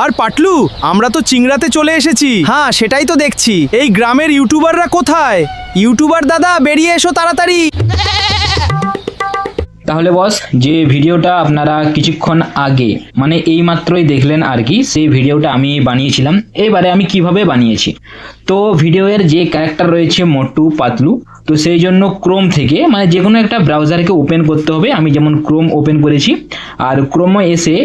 আর পাটলু, আমরা তো চিংড়াতে চলে এসেছি। হ্যাঁ, সেটাই তো দেখছি। এই গ্রামের ইউটিউবাররা কোথায়? ইউটিউবার দাদা, বেরিয়ে এসো তাড়াতাড়ি। তাহলে বস, যে ভিডিওটা আপনারা কিছুক্ষণ আগে মানে এই মাত্রই দেখলেন আর কি, সেই ভিডিওটা আমি বানিয়েছিলাম। এবারে আমি কিভাবে বানিয়েছি, তো ভিডিওর যে ক্যারেক্টার রয়েছে মোটু পাতলু, তো সেই জন্য ক্রোম থেকে মানে যে কোনো একটা ব্রাউজারকে ওপেন করতে হবে। আমি যেমন ক্রোম ওপেন করেছি, আর ক্রোমে এসে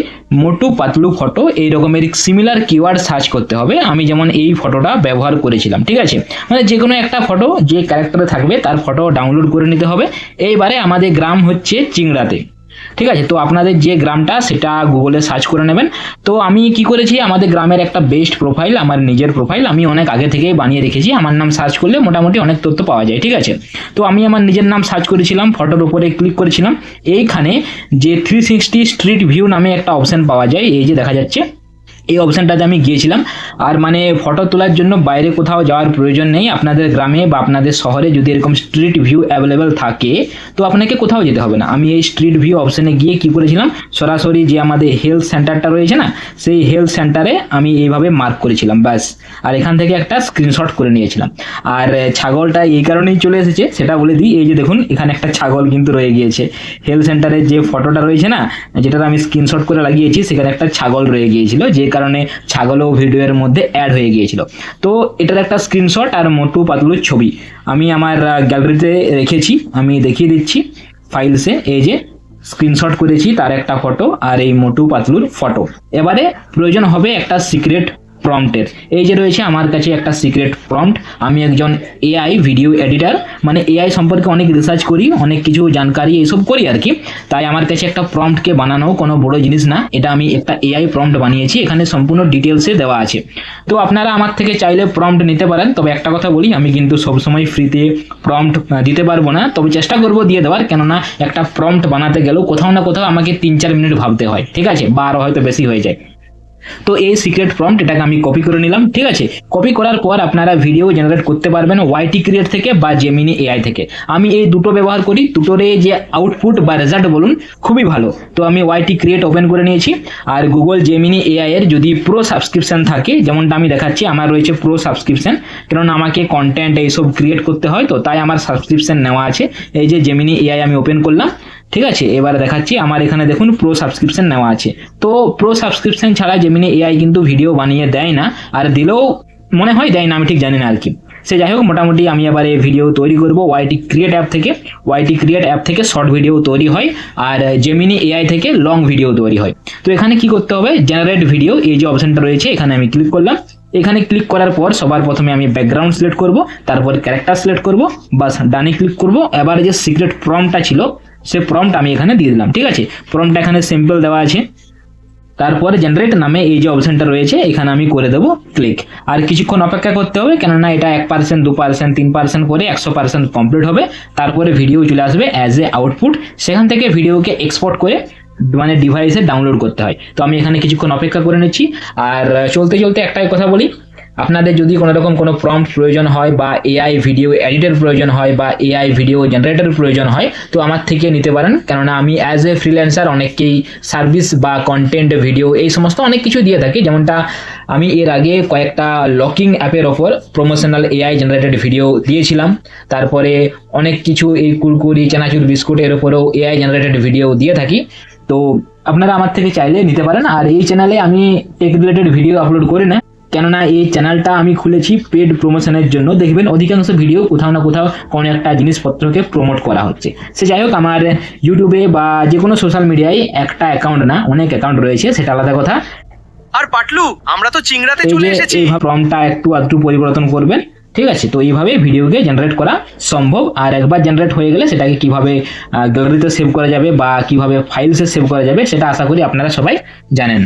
মোটু পাতলু ফটো এই রকমের সিমিলার কিওয়ার্ড সার্চ করতে হবে। আমি যেমন এই ফটোটা ব্যবহার করেছিলাম, ঠিক আছে। মানে যে কোনো একটা ফটো যে ক্যারেক্টারে থাকবে তার ফটো ডাউনলোড করে নিতে হবে। এইবারে আমাদের গ্রাম হচ্ছে চিংড়াতে, ঠিক আছে। তো আপনাদের যে গ্রামটা সেটা গুগলে সার্চ করে নেবেন। তো আমি কি করেছি, আমাদের গ্রামের একটা বেস্ট প্রোফাইল, আমার নিজের প্রোফাইল আমি অনেক আগে থেকেই বানিয়ে রেখেছি। আমার নাম সার্চ করলে মোটামুটি অনেক তথ্য পাওয়া যায়, ঠিক আছে। তো আমি আমার নিজের নাম সার্চ করেছিলাম, ফটোর উপরে ক্লিক করেছিলাম। এইখানে যে 360 স্ট্রিট ভিউ নামে একটা অপশন পাওয়া যায়, এই যে দেখা যাচ্ছে, এই অপশানটাতে আমি গিয়েছিলাম। আর মানে ফটো তোলার জন্য বাইরে কোথাও যাওয়ার প্রয়োজন নেই। আপনাদের গ্রামে বা আপনাদের শহরে যদি এরকম স্ট্রিট ভিউ অ্যাভেলেবেল থাকে তো আপনাকে কোথাও যেতে হবে না। আমি এই স্ট্রিট ভিউ অপশানে গিয়ে কি করেছিলাম, সরাসরি যে আমাদের হেলথ সেন্টারটা রয়েছে না, সেই হেলথ সেন্টারে আমি এইভাবে মার্ক করেছিলাম, ব্যাস। আর এখান থেকে একটা স্ক্রিনশট করে নিয়েছিলাম। আর ছাগলটা এই কারণেই চলে এসেছে সেটা বলে দিই। এই যে দেখুন, এখানে একটা ছাগল কিন্তু রয়ে গিয়েছে। হেলথ সেন্টারের যে ফটোটা রয়েছে না, যেটা আমি স্ক্রিনশট করে লাগিয়েছি, সেখানে একটা ছাগল রয়ে গিয়েছিল, যে কারণে ছাগলও ভিডিওর মধ্যে অ্যাড হয়ে গিয়েছিল। তো এটার একটা স্ক্রিনশট আর মোটু পাতলুর ছবি আমি আমার গ্যালারিতে রেখেছি, আমি দেখিয়ে দিচ্ছি ফাইলসে। এই যে স্ক্রিনশট করেছি তার একটা ফটো আর এই মোটু পাতলুর ফটো। এবারে প্রয়োজন হবে একটা সিক্রেট প্রম্পটের। এই যে রয়েছে আমার কাছে একটা সিক্রেট প্রম্পট। আমি একজন এআই ভিডিও এডিটর, মানে এআই সম্পর্কে অনেক রিসার্চ করি, অনেক কিছু জানকারি এইসব করি আর কি। তাই আমার কাছে একটা প্রম্পটকে বানানো কোনো বড় জিনিস না। এটা আমি একটা এআই প্রম্পট বানিয়েছি, এখানে সম্পূর্ণ ডিটেলসে দেওয়া আছে। তো আপনারা আমার থেকে চাইলে প্রম্পট নিতে পারেন। তবে একটা কথা বলি, আমি কিন্তু সবসময় ফ্রিতে প্রম্পট দিতে পারবো না, তবে চেষ্টা করবো দিয়ে দেওয়ার। কেননা একটা প্রম্পট বানাতে গেলেও কোথাও না কোথাও আমাকে 3-4 মিনিট ভাবতে হয়, ঠিক আছে, বা আরও হয়তো বেশি হয়ে যায়। তো এই সিক্রেট প্রম্পট এটাকে আমি কপি করে নিলাম, ঠিক আছে। কপি করার পর আপনারা ভিডিও জেনারেট করতে পারবেন ওয়াইটি ক্রিয়েট থেকে বা জেমিনি এআই থেকে। আমি এই দুটো ব্যবহার করি, দুটোরে যে আউটপুট বা রেজাল্ট বলুন খুবই ভালো। তো আমি ওয়াইটি ক্রিয়েট ওপেন করে নিয়েছি। আর গুগল জেমিনি এআই এর যদি প্রো সাবস্ক্রিপশন থাকে, যেমনটা আমি দেখাচ্ছি আমার রয়েছে প্রো সাবস্ক্রিপশন, কেননা আমাকে কন্টেন্ট এইসব ক্রিয়েট করতে হয়, তো তাই আমার সাবস্ক্রিপশন নেওয়া আছে। এই যে জেমিনি এআই আমি ওপেন করলাম, ঠিক আছে। এবার দেখাচ্ছি আমার এখানে দেখুন প্রো সাবস্ক্রিপশন নেওয়া আছে। তো প্রো সাবস্ক্রিপশন ছাড়া জেমিনি এআই কিন্তু ভিডিও বানিয়ে দেয় না, আর দিলেও মনে হয় দেয় না, আমি ঠিক জানি না আর কি। সে যাই হোক, মোটামুটি আমি এবার এই ভিডিও তৈরি করব ওয়াইটি ক্রিয়েট অ্যাপ থেকে। ওয়াইটি ক্রিয়েট অ্যাপ থেকে শর্ট ভিডিও তৈরি হয়, আর জেমিনি এআই থেকে লং ভিডিও তৈরি হয়। তো এখানে কি করতে হবে, জেনারেট ভিডিও, এই যে অপশনটা রয়েছে এখানে আমি ক্লিক করলাম। এখানে ক্লিক করার পর সবার প্রথমে আমি ব্যাকগ্রাউন্ড সিলেক্ট করব, তারপর ক্যারেক্টার সিলেক্ট করব, বাস ডানে ক্লিক করব। এবার যে সিক্রেট প্রম্পটটা ছিল সে প্রম্পট আমি এখানে দিয়ে দিলাম, ঠিক আছে। প্রম্পটটা এখানে সিম্পল দেওয়া আছে। তারপরে জেনারেট নামে এই যে অপশনটা রয়েছে এখানে আমি করে দেবো ক্লিক। আর কিছুক্ষণ অপেক্ষা করতে হবে, কেননা এটা 1%, 2%, 3% করে 100% কমপ্লিট হবে। তারপরে ভিডিও চলে আসবে অ্যাজ এ আউটপুট। সেখান থেকে ভিডিওকে এক্সপোর্ট করে মানে ডিভাইসে ডাউনলোড করতে হয়। তো আমি এখানে কিছুক্ষণ অপেক্ষা করে নিচ্ছি। আর চলতে চলতে একটাই কথা বলি, আপনাদের যদি কোনো রকম কোনো প্রম্পট প্রয়োজন হয় বা এআই ভিডিও এডিটের প্রয়োজন হয় বা এআই ভিডিও জেনারেটরের প্রয়োজন হয় তো আমার থেকে নিতে পারেন। কেননা আমি অ্যাজ এ ফ্রিল্যান্সার অনেককেই সার্ভিস বা কন্টেন্ট ভিডিও এই সমস্ত অনেক কিছু দিয়ে থাকি। যেমনটা আমি এর আগে কয়েকটা লকিং অ্যাপের ওপর প্রমোশনাল এআই জেনারেটেড ভিডিও দিয়েছিলাম। তারপরে অনেক কিছু এই কুরকুরি চানাচুর বিস্কুটের ওপরেও এআই জেনারেটেড ভিডিও দিয়ে থাকি। তো আপনারা আমার থেকে চাইলে নিতে পারেন। আর এই চ্যানেলে আমি টেক রিলেটেড ভিডিও আপলোড করি না, কেননা এই চ্যানেলটা আমি খুলেছি পেড প্রমোশনের জন্য। দেখবেন অধিকাংশ ভিডিও কোথাও না কোথাও কোনো একটা জিনিসপত্রকে প্রমোট করা হচ্ছে। সে যাই হোক, আমার ইউটিউবে বা যে কোনো সোশ্যাল মিডিয়ায় একটা অ্যাকাউন্ট না, অনেক অ্যাকাউন্ট রয়েছে, সেটা আলাদা কথা। আর পাটলু, আমরা তো চিংড়াতে চলে এসেছি। এই প্রম্পটটা একটু আধটু পরিবর্তন করবেন, ঠিক আছে। তো এইভাবে ভিডিওকে জেনারেট করা সম্ভব। আর একবার জেনারেট হয়ে গেলে সেটাকে কিভাবে গ্যালারিতে সেভ করা যাবে বা কিভাবে ফাইলসে সেভ করা যাবে সেটা আশা করি আপনারা সবাই জানেন।